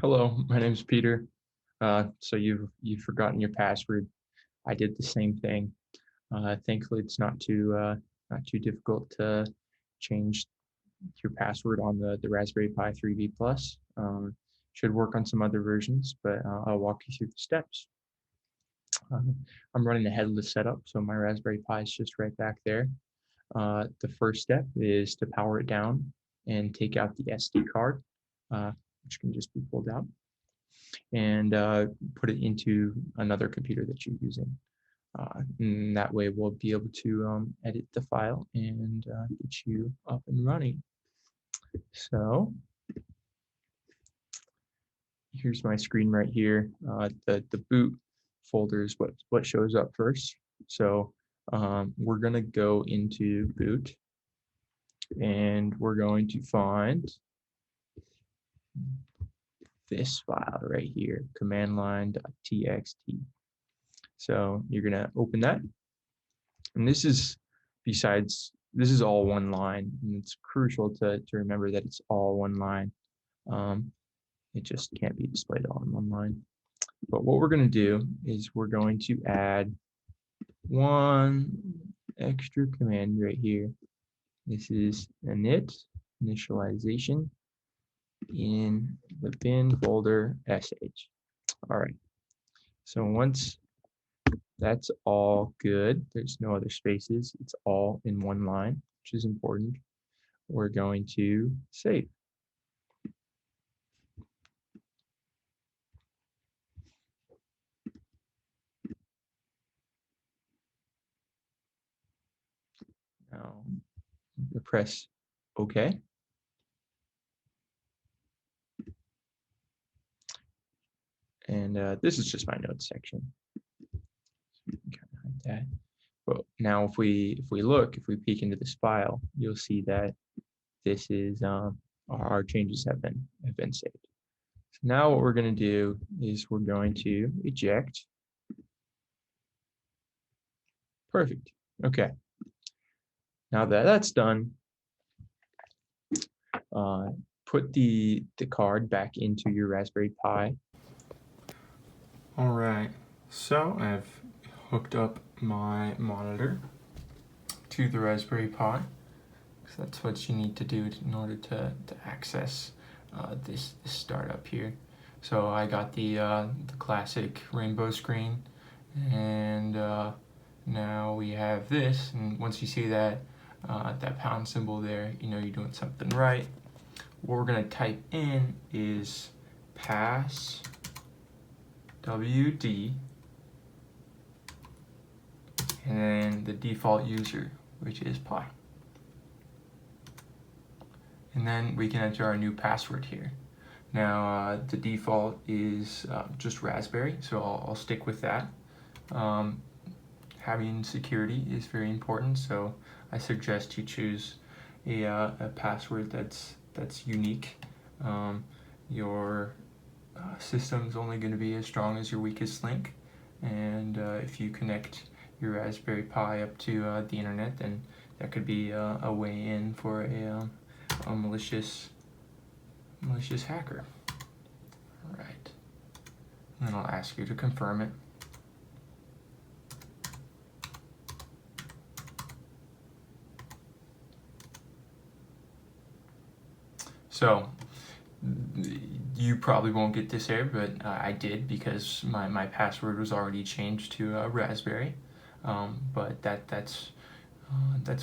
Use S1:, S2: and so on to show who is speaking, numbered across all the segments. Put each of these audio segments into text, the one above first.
S1: Hello, my name is Peter. So you've forgotten your password. I did the same thing. Thankfully, it's not too difficult to change your password on the Raspberry Pi 3B Plus. Should work on some other versions, but I'll walk you through the steps. Uh, I'm running a headless setup, so my Raspberry Pi is just right back there. The first step is to power it down and take out the SD card, which can just be pulled out, and put it into another computer that you're using. And that way we'll be able to edit the file and get you up and running. So here's my screen right here. The boot folder is what shows up first. So we're going to go into boot, and we're going to find this file right here, command line.txt. So you're going to open that. And this is all one line, and it's crucial to remember that it's all one line. It just can't be displayed all in one line. But what we're going to do is we're going to add one extra command right here. This is init initialization in the bin folder sh. All right. So once that's all good, there's no other spaces, it's all in one line, which is important. We're going to save. Now, press OK. And this is just my notes section. So you can kind of hide that. But now if we peek into this file, you'll see that this is our changes have been saved. So now what we're going to do is we're going to eject. Perfect. Okay. Now that that's done, put the card back into your Raspberry Pi. All right. So I've hooked up my monitor to the Raspberry Pi, because that's what you need to do in order to access this startup here. So I got the classic rainbow screen, and now we have this. And once you see that pound symbol there, you know you're doing something right. What we're gonna type in is pass WD, and then the default user, which is Pi. And then we can enter our new password here. Now the default is just Raspberry, so I'll stick with that. Having security is very important, so I suggest you choose a password that's unique. Your system's only going to be as strong as your weakest link, and if you connect your Raspberry Pi up to the internet, then that could be a way in for a malicious hacker. All right, and then I'll ask you to confirm it. So you probably won't get this error, but I did, because my password was already changed to Raspberry. But that's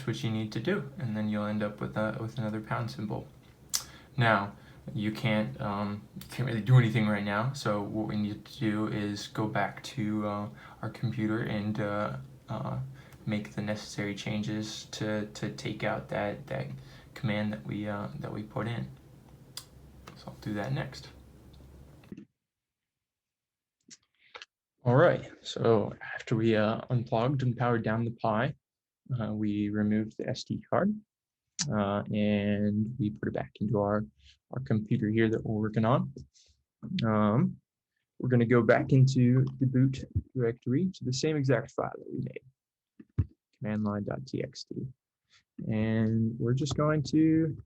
S1: what you need to do, and then you'll end up with another pound symbol. Now you can't really do anything right now, so what we need to do is go back to our computer and make the necessary changes to take out that command that we put in. So I'll do that next. All right, so after we unplugged and powered down the Pi, we removed the SD card, and we put it back into our computer here that we're working on. We're going to go back into the boot directory to the same exact file that we made, command line.txt, and we're just going to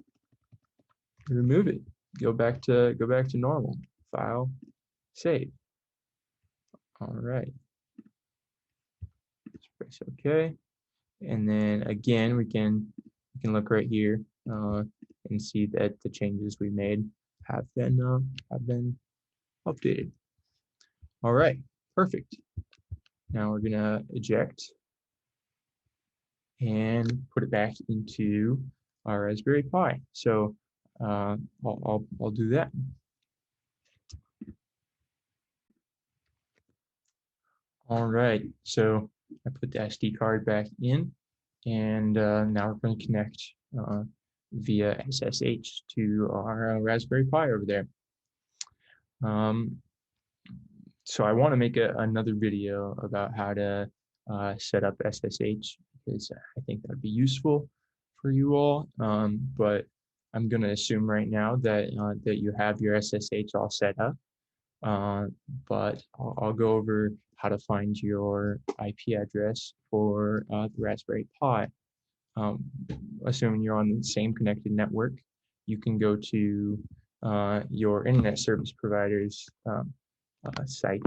S1: remove it, go back to normal. file, save. All right, press OK, and then again we can look right here and see that the changes we made have been updated. All right, perfect. Now we're gonna eject and put it back into our Raspberry Pi. So I'll do that. All right, so I put the SD card back in, and now we're going to connect via SSH to our Raspberry Pi over there. So I want to make another video about how to set up SSH, because I think that would be useful for you all. But I'm going to assume right now that that you have your SSH all set up. But I'll go over how to find your IP address for the Raspberry Pi. Assuming you're on the same connected network, you can go to your internet service provider's site.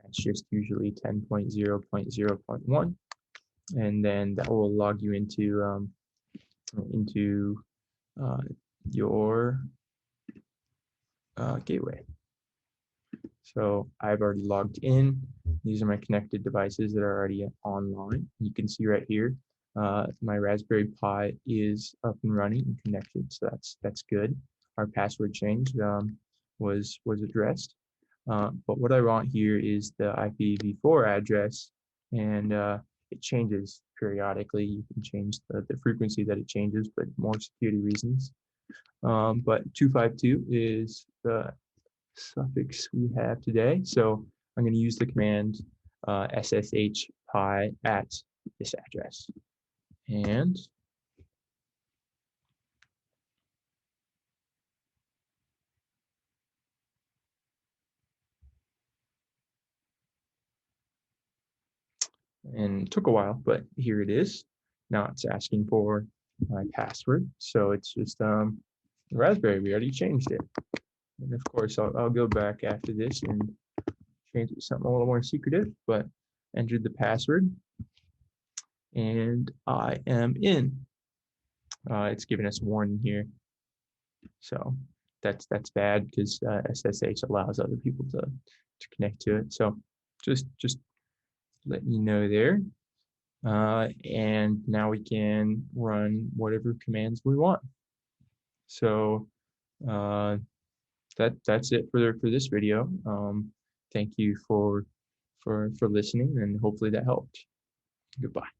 S1: That's just usually 10.0.0.1, and then that will log you into your gateway. So I've already logged in. These are my connected devices that are already online. You can see right here, my Raspberry Pi is up and running and connected, so that's good. Our password change was addressed. But what I want here is the IPv4 address, and it changes periodically. You can change the frequency that it changes, but more security reasons. But 252 is the suffix we have today. So I'm going to use the command ssh pi at this address. And it took a while, but here it is. Now it's asking for my password. So it's just Raspberry. We already changed it. And of course, I'll go back after this and change it to something a little more secretive, but entered the password and I am in. It's giving us a warning here. So that's bad, because SSH allows other people to connect to it. So just letting you know there. And now we can run whatever commands we want. So that's it for this video. Thank you for listening, and hopefully that helped. Goodbye.